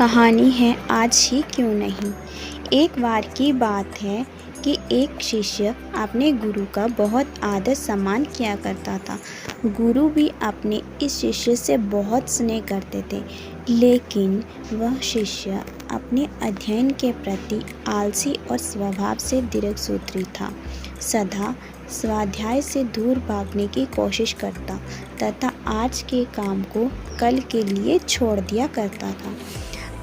कहानी है आज ही क्यों नहीं। एक बार की बात है कि एक शिष्य अपने गुरु का बहुत आदर सम्मान किया करता था। गुरु भी अपने इस शिष्य से बहुत स्नेह करते थे, लेकिन वह शिष्य अपने अध्ययन के प्रति आलसी और स्वभाव से दीर्घसूत्री था। सदा स्वाध्याय से दूर भागने की कोशिश करता तथा आज के काम को कल के लिए छोड़ दिया करता था।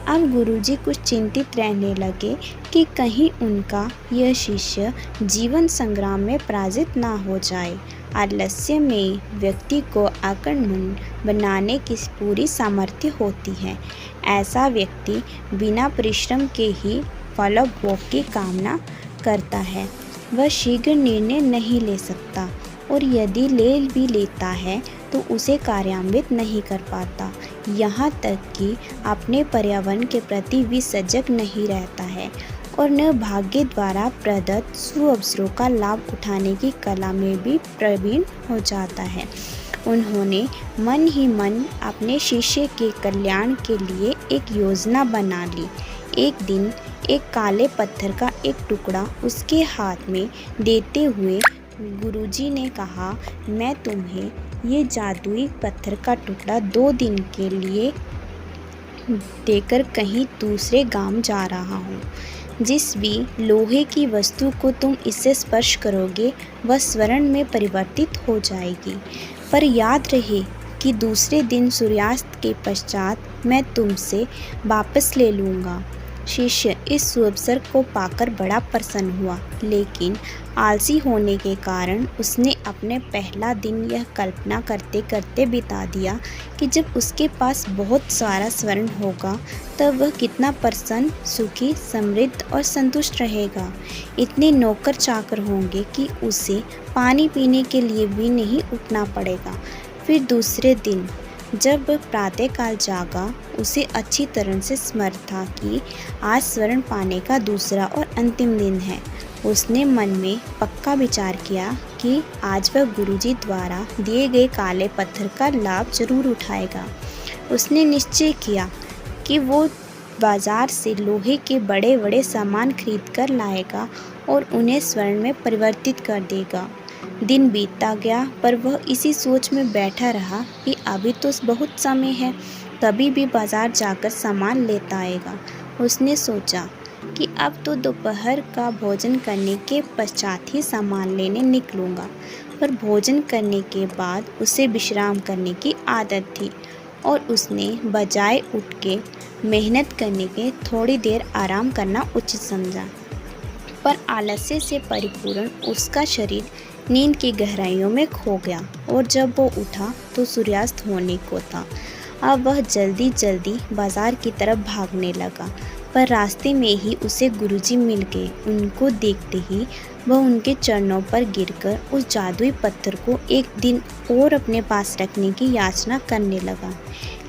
अब गुरुजी कुछ चिंतित रहने लगे कि कहीं उनका यह शिष्य जीवन संग्राम में पराजित ना हो जाए। आलस्य में व्यक्ति को आक्रामक बनाने की पूरी सामर्थ्य होती है। ऐसा व्यक्ति बिना परिश्रम के ही फलभोग की कामना करता है। वह शीघ्र निर्णय नहीं ले सकता और यदि ले भी लेता है तो उसे कार्यान्वित नहीं कर पाता। यहाँ तक कि अपने पर्यावरण के प्रति भी सजग नहीं रहता है और न भाग्य द्वारा प्रदत्त सुअवसरों का लाभ उठाने की कला में भी प्रवीण हो जाता है। उन्होंने मन ही मन अपने शिष्य के कल्याण के लिए एक योजना बना ली। एक दिन एक काले पत्थर का एक टुकड़ा उसके हाथ में देते हुए गुरुजी ने कहा, मैं तुम्हें ये जादुई पत्थर का टुकड़ा 2 दिन के लिए देकर कहीं दूसरे गांव जा रहा हूँ। जिस भी लोहे की वस्तु को तुम इससे स्पर्श करोगे वह स्वर्ण में परिवर्तित हो जाएगी। पर याद रहे कि दूसरे दिन सूर्यास्त के पश्चात मैं तुमसे वापस ले लूँगा। शिष्य इस सुअवसर को पाकर बड़ा प्रसन्न हुआ, लेकिन आलसी होने के कारण उसने अपने पहला दिन यह कल्पना करते करते बिता दिया कि जब उसके पास बहुत सारा स्वर्ण होगा तब वह कितना प्रसन्न, सुखी, समृद्ध और संतुष्ट रहेगा। इतने नौकर चाकर होंगे कि उसे पानी पीने के लिए भी नहीं उठना पड़ेगा। फिर दूसरे दिन जब प्रातःकाल जागा, उसे अच्छी तरह से स्मरण था कि आज स्वर्ण पाने का दूसरा और अंतिम दिन है। उसने मन में पक्का विचार किया कि आज वह गुरुजी द्वारा दिए गए काले पत्थर का लाभ जरूर उठाएगा। उसने निश्चय किया कि वो बाजार से लोहे के बड़े बड़े सामान खरीद कर लाएगा और उन्हें स्वर्ण में परिवर्तित कर देगा। दिन बीतता गया, पर वह इसी सोच में बैठा रहा कि अभी तो बहुत समय है, कभी भी बाजार जाकर सामान लेता आएगा। उसने सोचा कि अब तो दोपहर का भोजन करने के पश्चात ही सामान लेने निकलूँगा। पर भोजन करने के बाद उसे विश्राम करने की आदत थी और उसने बजाय उठ के मेहनत करने के थोड़ी देर आराम करना उचित समझा। पर आलस्य से परिपूर्ण उसका शरीर नींद की गहराइयों में खो गया और जब वो उठा तो सूर्यास्त होने को था। अब वह जल्दी जल्दी बाजार की तरफ भागने लगा, पर रास्ते में ही उसे गुरुजी मिल गए। उनको देखते ही वह उनके चरणों पर गिरकर उस जादुई पत्थर को एक दिन और अपने पास रखने की याचना करने लगा,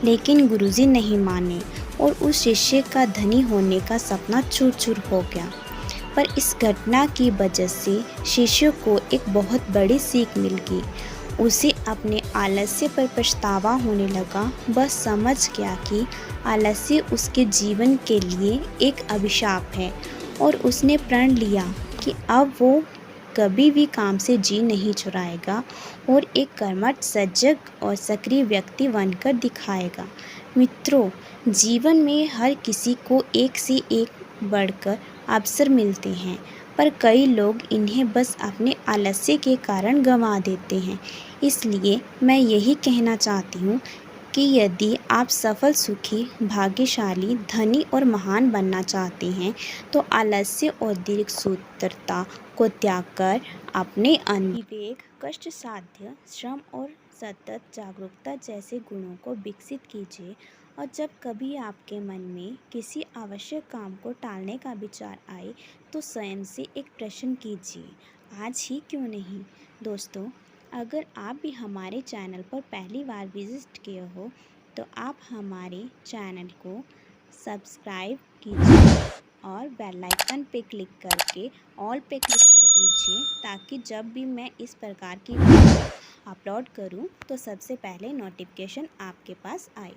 लेकिन गुरुजी नहीं माने और उस शिष्य का धनी होने का सपना चूर चूर हो गया। पर इस घटना की वजह से शिष्य को एक बहुत बड़ी सीख मिल गई। उसे अपने आलस्य पर पछतावा होने लगा। वह समझ गया कि आलस्य उसके जीवन के लिए एक अभिशाप है और उसने प्रण लिया कि अब वो कभी भी काम से जी नहीं चुराएगा और एक कर्मठ, सजग और सक्रिय व्यक्ति बनकर दिखाएगा। मित्रों, जीवन में हर किसी को एक से एक बढ़कर अवसर मिलते हैं, पर कई लोग इन्हें बस अपने आलस्य के कारण गंवा देते हैं। इसलिए मैं यही कहना चाहती हूँ कि यदि आप सफल, सुखी, भाग्यशाली, धनी और महान बनना चाहते हैं तो आलस्य और दीर्घसूत्रता को त्याग कर अपने विवेक, कष्ट साध्य, श्रम और सतत जागरूकता जैसे गुणों को विकसित कीजिए। और जब कभी आपके मन में किसी आवश्यक काम को टालने का विचार आए तो स्वयं से एक प्रश्न कीजिए, आज ही क्यों नहीं। दोस्तों, अगर आप भी हमारे चैनल पर पहली बार विजिट किए हो तो आप हमारे चैनल को सब्सक्राइब कीजिए और बेल आइकन पे क्लिक करके ऑल पे क्लिक कर दीजिए, ताकि जब भी मैं इस प्रकार की वीडियो अपलोड करूं तो सबसे पहले नोटिफिकेशन आपके पास आए।